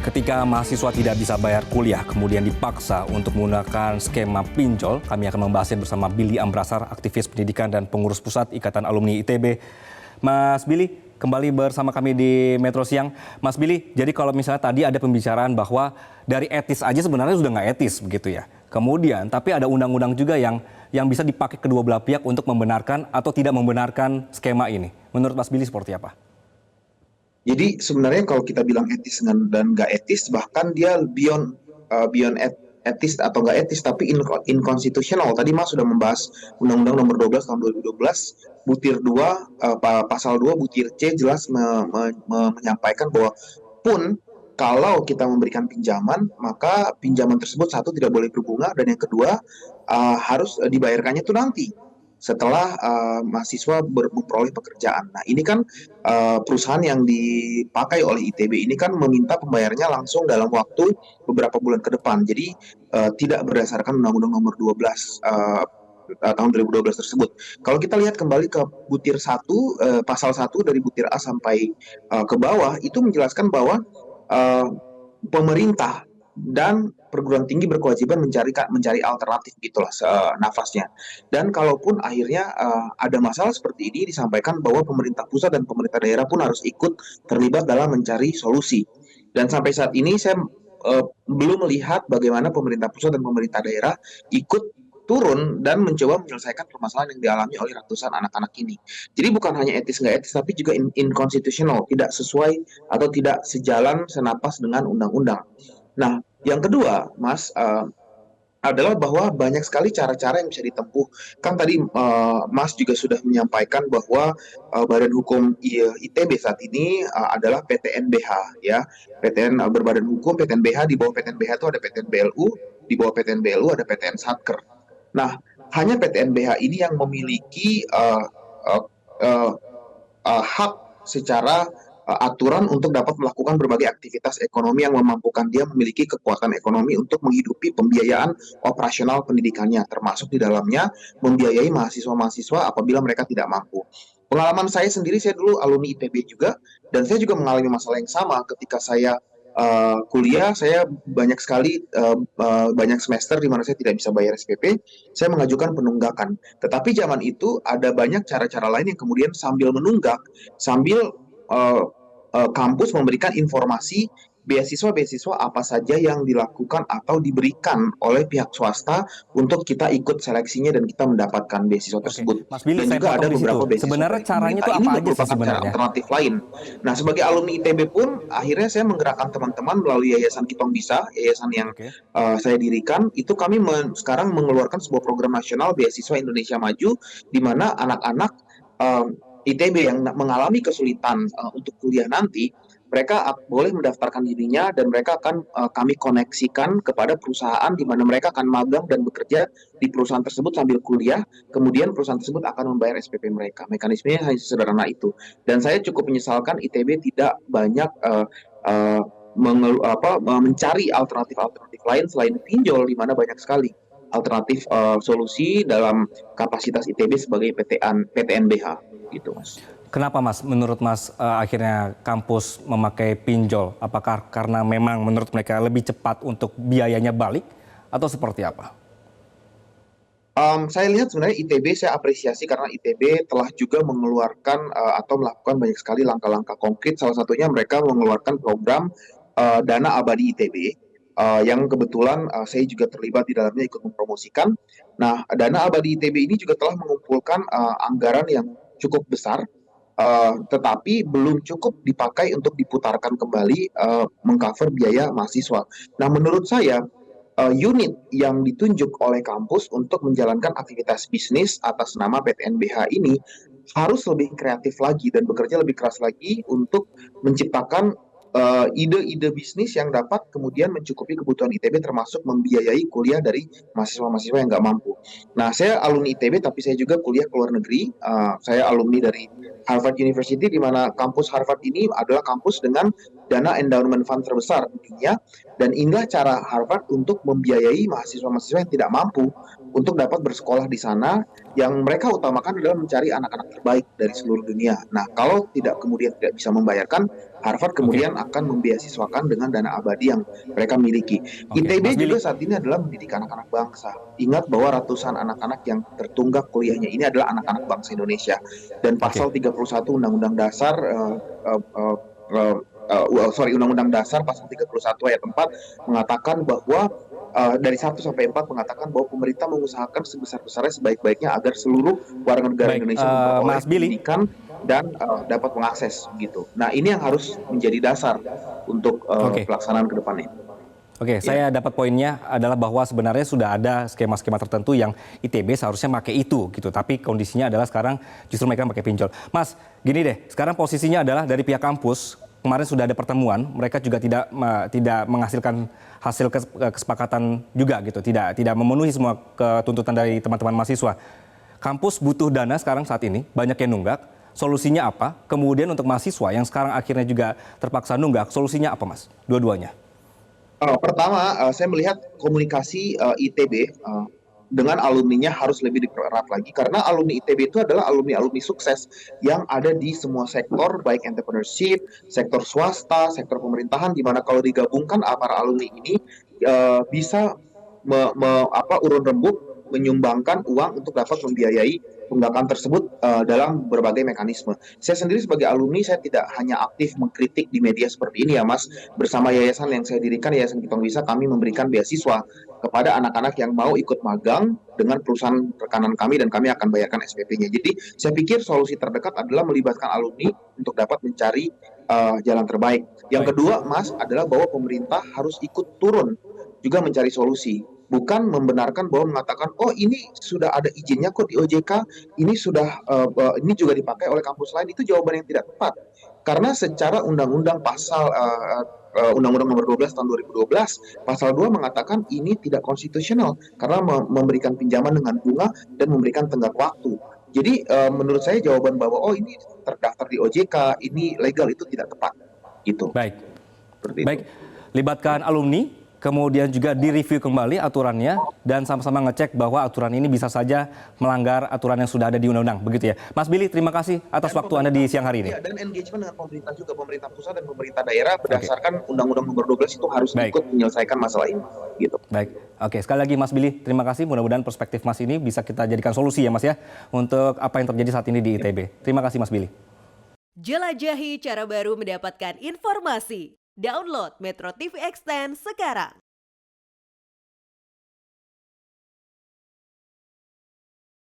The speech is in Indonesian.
Ketika mahasiswa tidak bisa bayar kuliah, kemudian dipaksa untuk menggunakan skema pinjol, kami akan membahasnya bersama Billy Ambrasar, aktivis pendidikan dan pengurus pusat Ikatan Alumni ITB. Mas Billy, kembali bersama kami di Metro Siang. Mas Billy, jadi kalau misalnya tadi ada pembicaraan bahwa dari etis aja sebenarnya sudah nggak etis begitu ya. Kemudian, tapi ada undang-undang juga yang bisa dipakai kedua belah pihak untuk membenarkan atau tidak membenarkan skema ini. Menurut Mas Billy seperti apa? Jadi sebenarnya kalau kita bilang etis dan nggak etis, bahkan dia beyond etis atau nggak etis, tapi inconstitutional. Tadi Mas sudah membahas Undang-Undang Nomor 12 tahun 2012, butir 2, pasal 2 butir C jelas menyampaikan bahwa pun kalau kita memberikan pinjaman, maka pinjaman tersebut satu tidak boleh berbunga, dan yang kedua harus dibayarkannya itu nanti setelah mahasiswa memperoleh pekerjaan. Nah, ini kan perusahaan yang dipakai oleh ITB ini kan meminta pembayarannya langsung dalam waktu beberapa bulan ke depan. Jadi tidak berdasarkan Undang-Undang Nomor 12 tahun 2012 tersebut. Kalau kita lihat kembali ke butir 1, pasal 1 dari butir A sampai ke bawah, itu menjelaskan bahwa pemerintah dan perguruan tinggi berkewajiban mencari alternatif, gitulah nafasnya. Dan kalaupun akhirnya ada masalah seperti ini, disampaikan bahwa pemerintah pusat dan pemerintah daerah pun harus ikut terlibat dalam mencari solusi. Dan sampai saat ini saya belum melihat bagaimana pemerintah pusat dan pemerintah daerah ikut turun dan mencoba menyelesaikan permasalahan yang dialami oleh ratusan anak-anak ini. Jadi bukan hanya etis nggak etis, tapi juga inconstitutional, tidak sesuai atau tidak sejalan senapas dengan undang-undang. Nah, yang kedua, Mas, adalah bahwa banyak sekali cara-cara yang bisa ditempuh. Kan tadi Mas juga sudah menyampaikan bahwa Badan Hukum ITB saat ini adalah PTNBH, ya. PTN berbadan hukum, PTNBH, di bawah PTNBH itu ada PTN BLU, di bawah PTN BLU ada PTN Satker. Nah, hanya PTNBH ini yang memiliki hak secara aturan untuk dapat melakukan berbagai aktivitas ekonomi yang memampukan dia memiliki kekuatan ekonomi untuk menghidupi pembiayaan operasional pendidikannya, termasuk di dalamnya membiayai mahasiswa-mahasiswa apabila mereka tidak mampu. Pengalaman saya sendiri, saya dulu alumni ITB juga, dan saya juga mengalami masalah yang sama ketika saya kuliah. Saya banyak sekali banyak semester di mana saya tidak bisa bayar SPP, saya mengajukan penunggakan. Tetapi zaman itu ada banyak cara-cara lain yang kemudian sambil menunggak, sambil kampus memberikan informasi beasiswa-beasiswa apa saja yang dilakukan atau diberikan oleh pihak swasta untuk kita ikut seleksinya dan kita mendapatkan beasiswa tersebut. Mas Billy, Dan saya juga ada potong di situ. beberapa beasiswa Sebenarnya dari caranya itu pemerintah. apa Ini aja sih merupakan cara sebenarnya? alternatif lain. Nah, sebagai alumni ITB pun akhirnya saya menggerakkan teman-teman melalui Yayasan Kitong Bisa, yayasan yang Oke. saya dirikan. Itu kami sekarang mengeluarkan sebuah program nasional beasiswa Indonesia Maju, di mana anak-anak ITB yang mengalami kesulitan untuk kuliah nanti, mereka boleh mendaftarkan dirinya dan mereka akan kami koneksikan kepada perusahaan di mana mereka akan magang dan bekerja di perusahaan tersebut sambil kuliah. Kemudian perusahaan tersebut akan membayar SPP mereka. Mekanismenya hanya sederhana itu. Dan saya cukup menyesalkan ITB tidak banyak mencari alternatif-alternatif lain selain pinjol, di mana banyak sekali alternatif solusi dalam kapasitas ITB sebagai PTNBH, gitu, Mas. Kenapa Mas, menurut Mas akhirnya kampus memakai pinjol? Apakah karena memang menurut mereka lebih cepat untuk biayanya balik atau seperti apa? Saya lihat sebenarnya ITB, saya apresiasi karena ITB telah juga mengeluarkan atau melakukan banyak sekali langkah-langkah konkret. Salah satunya mereka mengeluarkan program Dana Abadi ITB, yang kebetulan saya juga terlibat di dalamnya, ikut mempromosikan. Nah, Dana Abadi ITB ini juga telah mengumpulkan anggaran yang cukup besar, tetapi belum cukup dipakai untuk diputarkan kembali mengcover biaya mahasiswa. Nah, menurut saya unit yang ditunjuk oleh kampus untuk menjalankan aktivitas bisnis atas nama PTNBH ini harus lebih kreatif lagi dan bekerja lebih keras lagi untuk menciptakan ide-ide bisnis yang dapat kemudian mencukupi kebutuhan ITB, termasuk membiayai kuliah dari mahasiswa-mahasiswa yang nggak mampu. Nah, saya alumni ITB, tapi saya juga kuliah ke luar negeri. Saya alumni dari Harvard University, di mana kampus Harvard ini adalah kampus dengan dana endowment fund terbesar di dunia, dan inilah cara Harvard untuk membiayai mahasiswa-mahasiswa yang tidak mampu untuk dapat bersekolah di sana, yang mereka utamakan adalah mencari anak-anak terbaik dari seluruh dunia. Nah, kalau kemudian tidak bisa membayarkan, Harvard Oke, kemudian akan membiayasiswakan dengan dana abadi yang mereka miliki. oke. ITB Mas juga Billy, saat ini adalah mendidik anak-anak bangsa. Ingat bahwa ratusan anak-anak yang tertunggak kuliahnya ini adalah anak-anak bangsa Indonesia. Dan oke. pasal 31 Undang-Undang Dasar Undang-Undang Dasar pasal 31 ayat 4 mengatakan bahwa dari 1 sampai 4 mengatakan bahwa pemerintah mengusahakan sebesar-besarnya sebaik-baiknya agar seluruh warga negara Baik, Indonesia memperoleh Mas Billy. pendidikan dan dapat mengakses gitu. Nah, ini yang harus menjadi dasar untuk Oke. pelaksanaan ke depannya. Oke, Ya. saya dapat poinnya adalah bahwa sebenarnya sudah ada skema-skema tertentu yang ITB seharusnya pakai itu gitu, tapi kondisinya adalah sekarang justru mereka pakai pinjol. Mas, gini deh, sekarang posisinya adalah dari pihak kampus kemarin sudah ada pertemuan, mereka juga tidak menghasilkan hasil kesepakatan juga gitu, tidak memenuhi semua ketuntutan dari teman-teman mahasiswa. Kampus butuh dana sekarang saat ini, banyak yang nunggak. Solusinya apa? Kemudian untuk mahasiswa yang sekarang akhirnya juga terpaksa nunggak, solusinya apa, Mas? Dua-duanya. Pertama, saya melihat komunikasi ITB dengan alumninya harus lebih dipererat lagi, karena alumni ITB itu adalah alumni-alumni sukses yang ada di semua sektor, baik entrepreneurship, sektor swasta, sektor pemerintahan, di mana kalau digabungkan para alumni ini bisa urun rembuk menyumbangkan uang untuk dapat membiayai tunggakan tersebut dalam berbagai mekanisme. Saya sendiri sebagai alumni, saya tidak hanya aktif mengkritik di media seperti ini ya Mas. Bersama yayasan yang saya dirikan, Yayasan Kitong Bisa, kami memberikan beasiswa kepada anak-anak yang mau ikut magang dengan perusahaan rekanan kami, dan kami akan bayarkan SPP-nya. Jadi saya pikir solusi terdekat adalah melibatkan alumni untuk dapat mencari jalan terbaik. Yang Baik. kedua, Mas, adalah bahwa pemerintah harus ikut turun juga mencari solusi. Bukan membenarkan bahwa mengatakan, oh ini sudah ada izinnya kok di OJK, ini ini juga dipakai oleh kampus lain. Itu jawaban yang tidak tepat. Karena secara undang-undang pasal Undang-Undang Nomor 12 tahun 2012, pasal 2 mengatakan ini tidak konstitusional karena memberikan pinjaman dengan bunga dan memberikan tenggat waktu. Jadi menurut saya jawaban bahwa oh ini terdaftar di OJK, ini legal, itu tidak tepat. Gitu. Baik. Seperti itu. Baik, libatkan alumni, kemudian juga direview kembali aturannya, dan sama-sama ngecek bahwa aturan ini bisa saja melanggar aturan yang sudah ada di undang-undang, begitu ya. Mas Billy, terima kasih atas waktu Anda di siang hari ini. Ya, dan engagement dengan pemerintah juga, pemerintah pusat dan pemerintah daerah berdasarkan Undang-Undang Nomor 12 itu harus Baik. ikut menyelesaikan masalah ini. Gitu. Baik, oke. Sekali lagi Mas Billy, terima kasih. Mudah-mudahan perspektif Mas ini bisa kita jadikan solusi ya Mas ya, untuk apa yang terjadi saat ini di ITB. Terima kasih Mas Billy. Jelajahi cara baru mendapatkan informasi. Download Metro TV Extend sekarang.